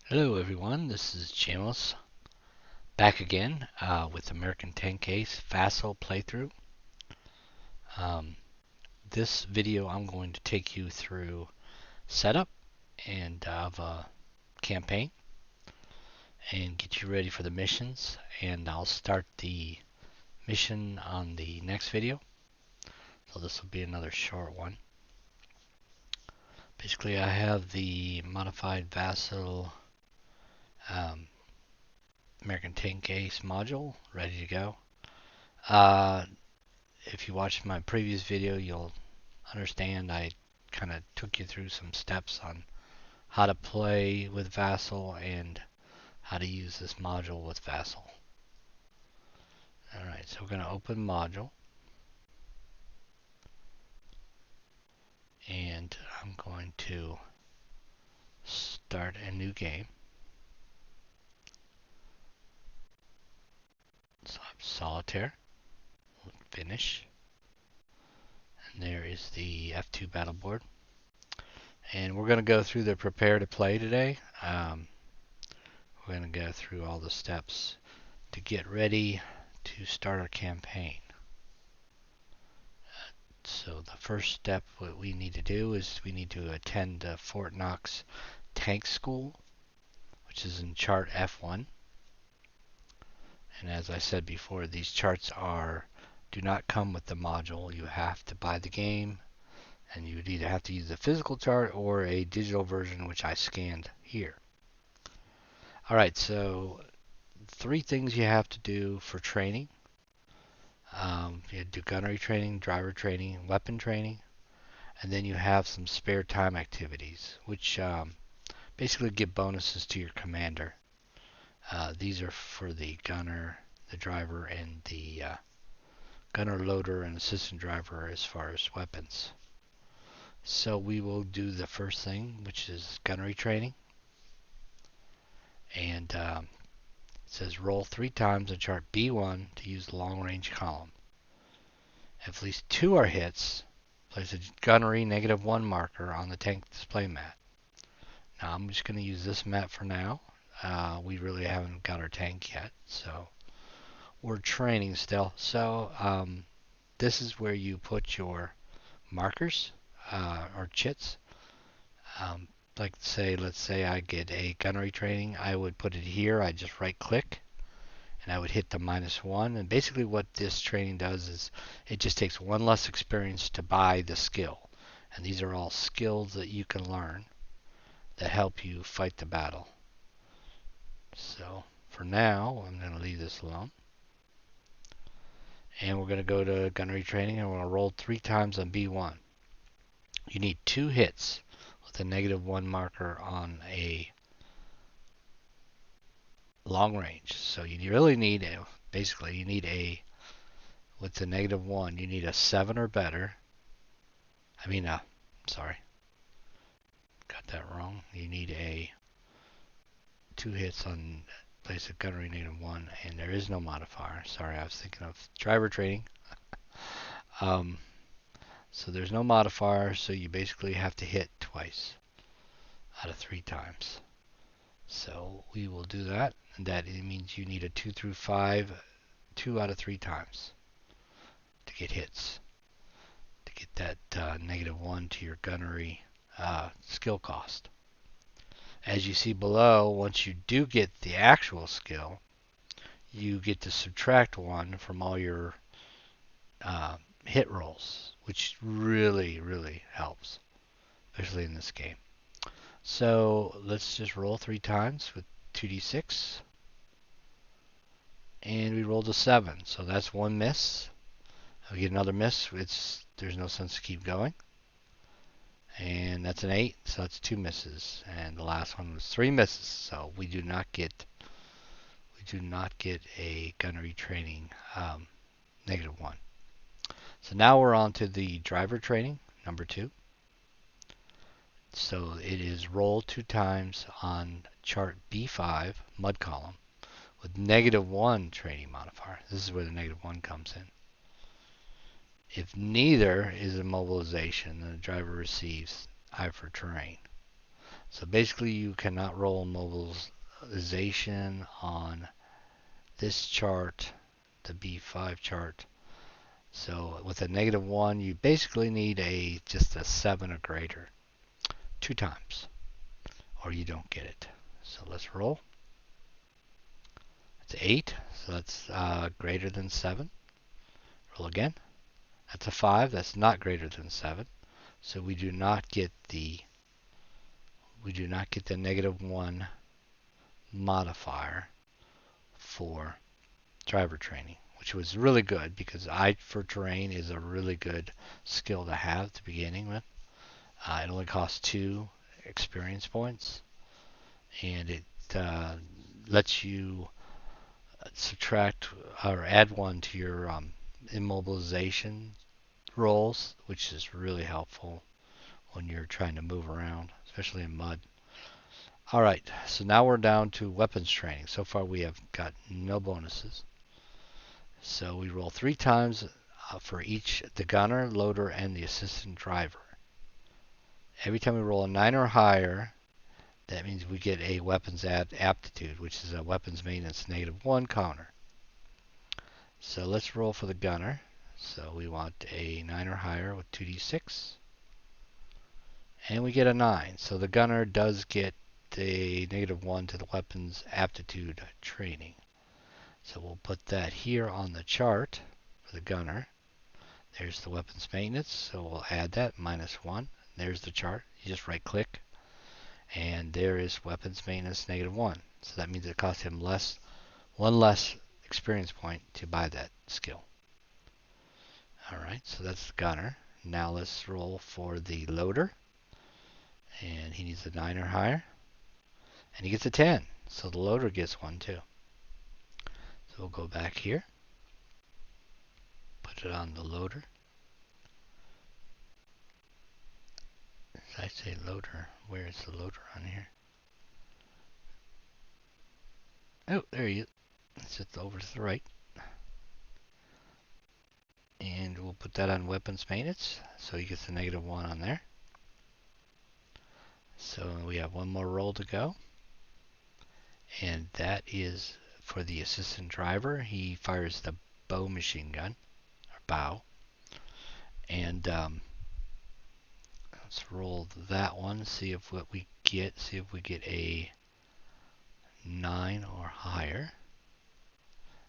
Hello everyone, this is Jamos back again with American 10 Case Vassal playthrough. Um, this video I'm going to take you through setup and of a campaign and get you ready for the missions, and I'll start the mission on the next video, so this will be another short one. Basically I have the modified Vassal um, American 10 Case module ready to go. If you watched my previous video, you'll understand I kind of took you through some steps on how to play with Vassal and how to use this module with Vassal. Alright, so we're going to open module, and I'm going to start a new game. So I'm solitaire, finish, and there is the F2 battle board. And we're going to go through the prepare to play today. We're going to go through all the steps to get ready to start our campaign. So the first step, what we need to do is we need to attend Fort Knox Tank School, which is in chart F1. And as I said before, these charts do not come with the module. You have to buy the game, and you would either have to use a physical chart or a digital version, which I scanned here. Alright, so 3 things you have to do for training. You do gunnery training, driver training, weapon training, and then you have some spare time activities, which basically give bonuses to your commander. These are for the gunner, the driver, and the gunner, loader, and assistant driver as far as weapons. So we will do the first thing, which is gunnery training. And it says roll 3 times on chart B1 to use the long range column. If at least 2 are hits, place a gunnery -1 marker on the tank display mat. Now I'm just going to use this map for now. We really haven't got our tank yet, so we're training still. So this is where you put your markers or chits. Let's say I get a gunnery training, I would put it here. I just right click and I would hit the -1. And basically what this training does is it just takes 1 less experience to buy the skill. And these are all skills that you can learn that help you fight the battle. So for now, I'm going to leave this alone. And we're going to go to gunnery training, and we're going to roll 3 times on B1. You need 2 hits with a -1 marker on a long range. So you really need basically you need with the -1, you need a 7 or better. Sorry, got that wrong. You need 2 hits on place of gunnery -1, and there is no modifier. Sorry, I was thinking of driver training. So there's no modifier, so you basically have to hit twice out of 3 times. So we will do that, and that means you need a 2 through 5, 2 out of 3 times to get hits, to get that -1 to your gunnery skill cost. As you see below, once you do get the actual skill, you get to subtract 1 from all your hit rolls, which really helps, especially in this game. So let's just roll 3 times with 2d6, and we rolled a 7, so that's 1 miss. We get another miss. There's no sense to keep going. And that's an 8, so that's 2 misses. And the last one was 3 misses, so we do not get a gunnery training -1. So now we're on to the driver training, number 2. So it is roll 2 times on chart B5 mud column with -1 training modifier. This is where the -1 comes in. If neither is a mobilization, then the driver receives I for terrain. So basically, you cannot roll mobilization on this chart, the B5 chart. So with a -1, you basically need just a 7 or greater 2 times, or you don't get it. So let's roll. It's 8, so that's greater than 7. Roll again. That's a 5, that's not greater than 7. So we do not get the -1 modifier for driver training, which was really good because eye for terrain is a really good skill to have at the beginning with. It only costs 2 experience points, and it lets you subtract or add 1 to your immobilization rolls, which is really helpful when you're trying to move around, especially in mud. All right, so now we're down to weapons training. So far we have got no bonuses. So we roll 3 times for each, the gunner, loader, and the assistant driver. Every time we roll a 9 or higher, that means we get a weapons aptitude, which is a weapons maintenance -1 counter. So let's roll for the gunner. So we want a 9 or higher with 2d6. And we get a 9. So the gunner does get a -1 to the weapons aptitude training. So we'll put that here on the chart for the gunner. There's the weapons maintenance, so we'll add that, -1. There's the chart. You just right click, and there is weapons maintenance -1. So that means it costs him one less experience point to buy that skill. Alright, so that's the gunner. Now let's roll for the loader. And he needs a 9 or higher. And he gets a 10. So the loader gets 1 too. So we'll go back here. Put it on the loader. Did I say loader? Where is the loader on here? Oh, there he is. It's just over to the right. And we'll put that on weapons maintenance. So he gets a -1 on there. So we have one more roll to go. And that is for the assistant driver. He fires the bow machine gun, or bow. And let's roll that one, see if what we get, see if we get a 9 or higher.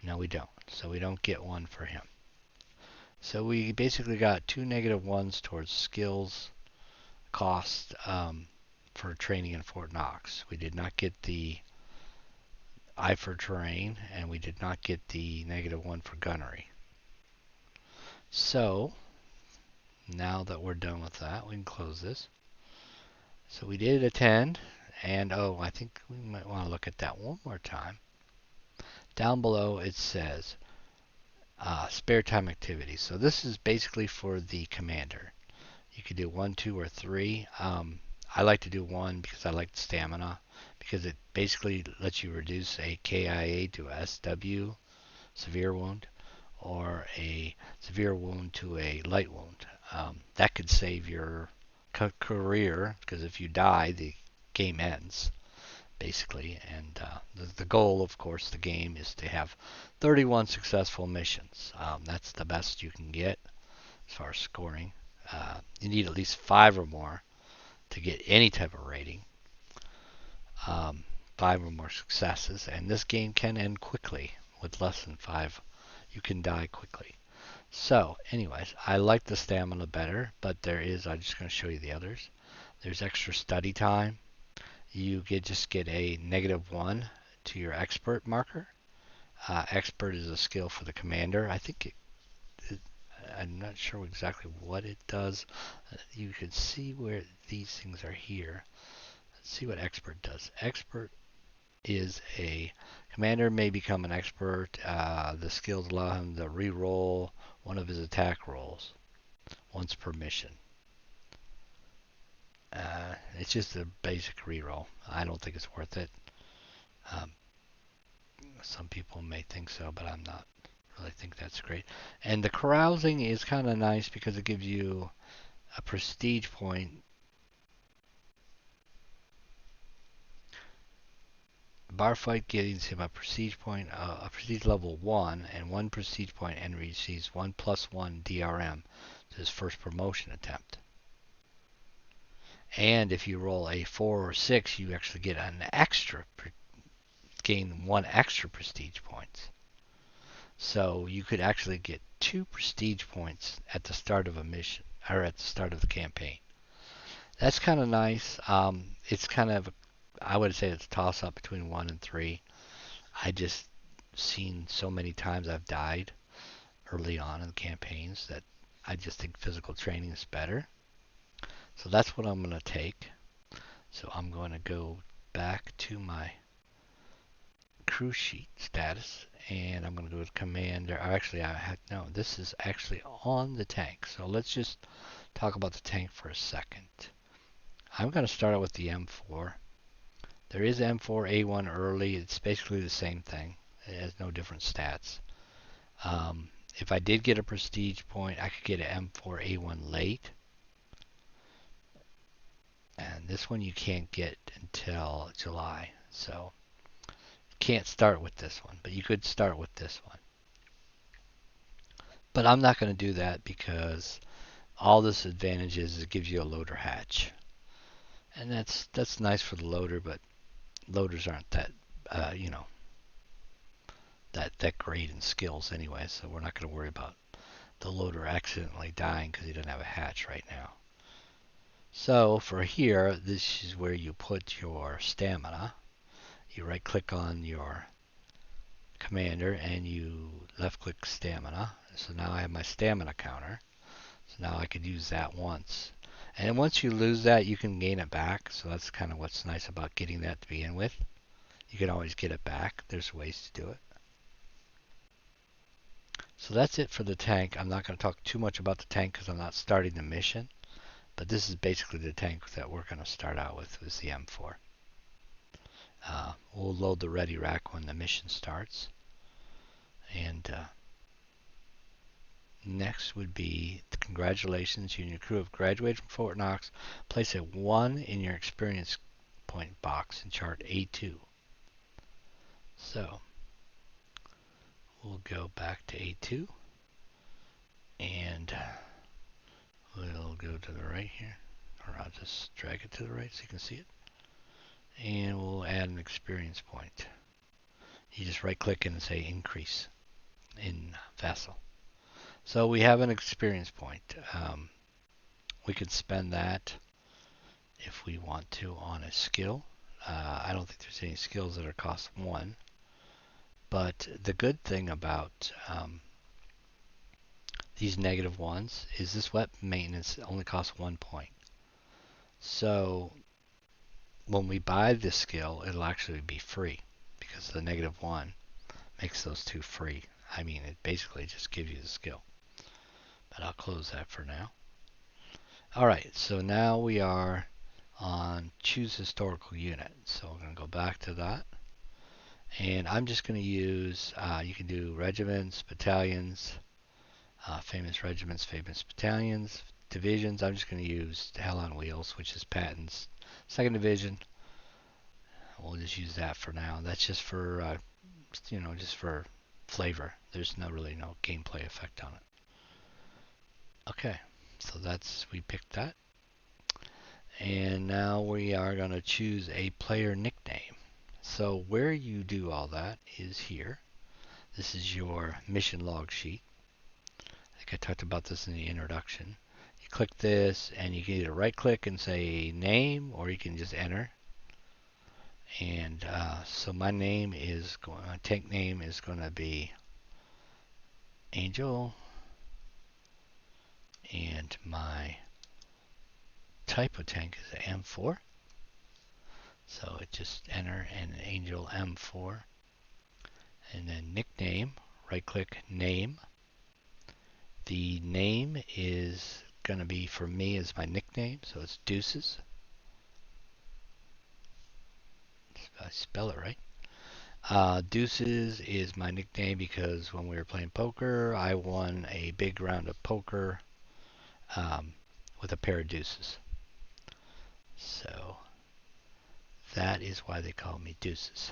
No, we don't. So we don't get 1 for him. So we basically got 2 -1s towards skills cost for training in Fort Knox. We did not get the eye for terrain, and we did not get the -1 for gunnery. So now that we're done with that, we can close this. So we did attend, and I think we might want to look at that one more time. Down below it says spare time activities. So this is basically for the commander. You could do 1, 2, or 3. I like to do 1 because I like stamina, because it basically lets you reduce a KIA to a SW, severe wound, or a severe wound to a light wound. That could save your career, because if you die, the game ends, basically. And the goal, of course, the game is to have 31 successful missions. That's the best you can get as far as scoring. You need at least 5 or more to get any type of rating. 5 or more successes, and this game can end quickly. With less than 5, you can die quickly. So, anyways, I like the stamina better, but I'm just going to show you the others. There's extra study time. You just get a -1 to your expert marker. Expert is a skill for the commander. I think I'm not sure exactly what it does. You can see where these things are here. Let's see what expert does. Expert is a commander may become an expert. The skills allow him to re-roll one of his attack rolls once per mission. It's just a basic re-roll. I don't think it's worth it. Some people may think so, but I'm not really think that's great. And the carousing is kind of nice because it gives you a prestige point bar fight gives him a prestige point, a prestige level 1, and 1 prestige point, and receives 1+1 DRM to his first promotion attempt. And if you roll a 4 or 6, you actually get an extra, gain 1 extra prestige points. So you could actually get 2 prestige points at the start of a mission, or at the start of the campaign. That's kind of nice. It's kind of, I would say it's a toss-up between 1 and 3. I just seen so many times I've died early on in the campaigns that I just think physical training is better. So that's what I'm going to take. So I'm going to go back to my crew sheet status, and I'm going to go to commander. Actually, no, this is actually on the tank. So let's just talk about the tank for a second. I'm going to start out with the M4. There is M4A1 early. It's basically the same thing. It has no different stats. If I did get a prestige point, I could get an M4A1 late. And this one you can't get until July. So can't start with this one, but you could start with this one. But I'm not going to do that because all this advantage is it gives you a loader hatch. And that's nice for the loader, but loaders aren't that, that great in skills anyway, so we're not going to worry about the loader accidentally dying because he doesn't have a hatch right now. So for here, this is where you put your stamina. You right click on your commander and you left click stamina. So now I have my stamina counter. So now I could use that once. And once you lose that, you can gain it back. So that's kind of what's nice about getting that to begin with. You can always get it back. There's ways to do it. So that's it for the tank. I'm not going to talk too much about the tank because I'm not starting the mission. But this is basically the tank that we're going to start out with, is the M4. We'll load the ready rack when the mission starts. And next would be congratulations, you and your crew have graduated from Fort Knox. Place a 1 in your experience point box in chart A2. So we'll go back to A2 and we'll go to the right here, or I'll just drag it to the right so you can see it. And we'll add an experience point. You just right click and say increase in Vassal. So we have an experience point. We could spend that if we want to on a skill. I don't think there's any skills that are cost 1. But the good thing about these negative ones is this weapon maintenance only costs 1 point. So when we buy this skill, it'll actually be free because the negative 1 makes those 2 free. I mean, it basically just gives you the skill. But I'll close that for now. Alright, so now we are on choose historical unit. So we're going to go back to that. And I'm just going to use, you can do regiments, battalions, famous regiments, famous battalions, divisions. I'm just going to use Hell on Wheels, which is Patton's 2nd Division. We'll just use that for now. That's just for, just for flavor. There's really no gameplay effect on it. Okay, so we picked that. And now we are going to choose a player nickname. So where you do all that is here. This is your mission log sheet. I think I talked about this in the introduction. You click this and you can either right click and say name, or you can just enter. And so my tank name is going to be Angel, and my type of tank is M4. So it just enter an Angel M4, and then nickname, right click name. The name is going to be, for me, is my nickname, so it's Deuces. If I spell it right. Deuces is my nickname because when we were playing poker, I won a big round of poker with a pair of deuces. So that is why they call me Deuces.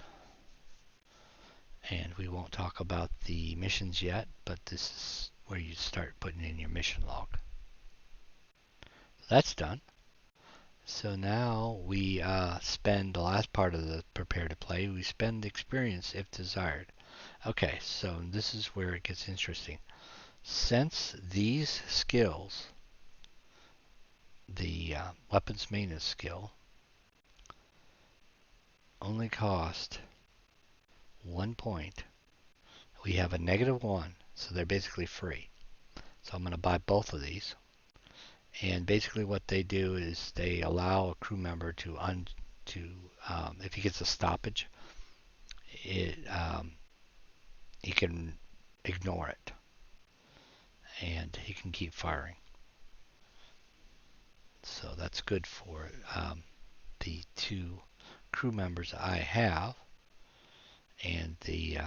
And we won't talk about the missions yet, but this is where you start putting in your mission log. That's done. So now we spend the last part of the prepare to play. We spend experience if desired. Okay, so this is where it gets interesting. Since these skills, the weapons maintenance skill, only cost 1 point, we have a -1, so they're basically free. So I'm going to buy both of these. And basically what they do is they allow a crew member to, if he gets a stoppage, he can ignore it. And he can keep firing. So that's good for the 2 crew members I have. And the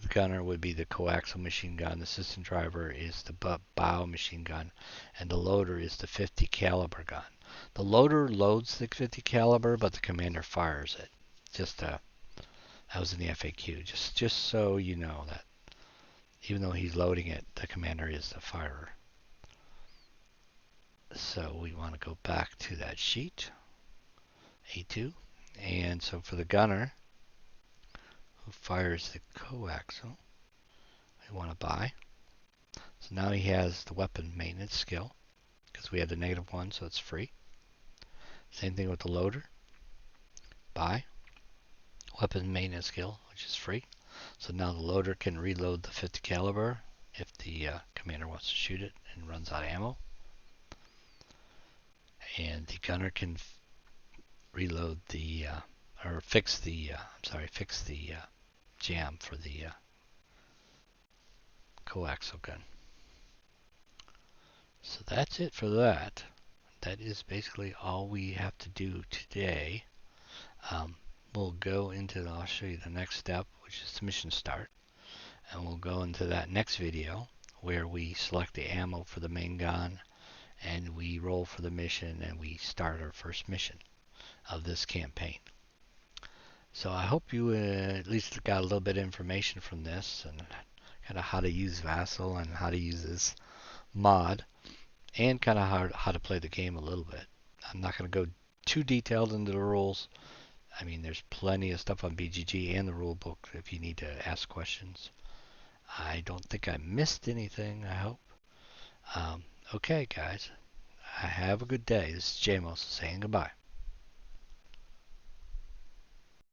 gunner would be the coaxial machine gun. The assistant driver is the bio machine gun, and the loader is the 50 caliber gun. The loader loads the 50 caliber, but the commander fires it. That was in the FAQ. Just so you know that even though he's loading it, the commander is the firer. So we want to go back to that sheet, A2, and so for the gunner who fires the coaxial, we want to buy. So now he has the weapon maintenance skill because we had the -1, so it's free. Same thing with the loader. Buy. Weapon maintenance skill, which is free. So now the loader can reload the 50 caliber if the commander wants to shoot it and runs out of ammo. And the gunner can reload the fix the jam for the coaxial gun. So that's it for that. That is basically all we have to do today. We'll go into, I'll show you the next step, which is the mission start. And we'll go into that next video where we select the ammo for the main gun and we roll for the mission and we start our first mission of this campaign. So I hope you at least got a little bit of information from this and kind of how to use Vassal and how to use this mod and kind of how to play the game a little bit. I'm not going to go too detailed into the rules. I mean, there's plenty of stuff on BGG and the rule book if you need to ask questions. I don't think I missed anything, I hope. Okay, guys. Have a good day. This is Jamos saying goodbye.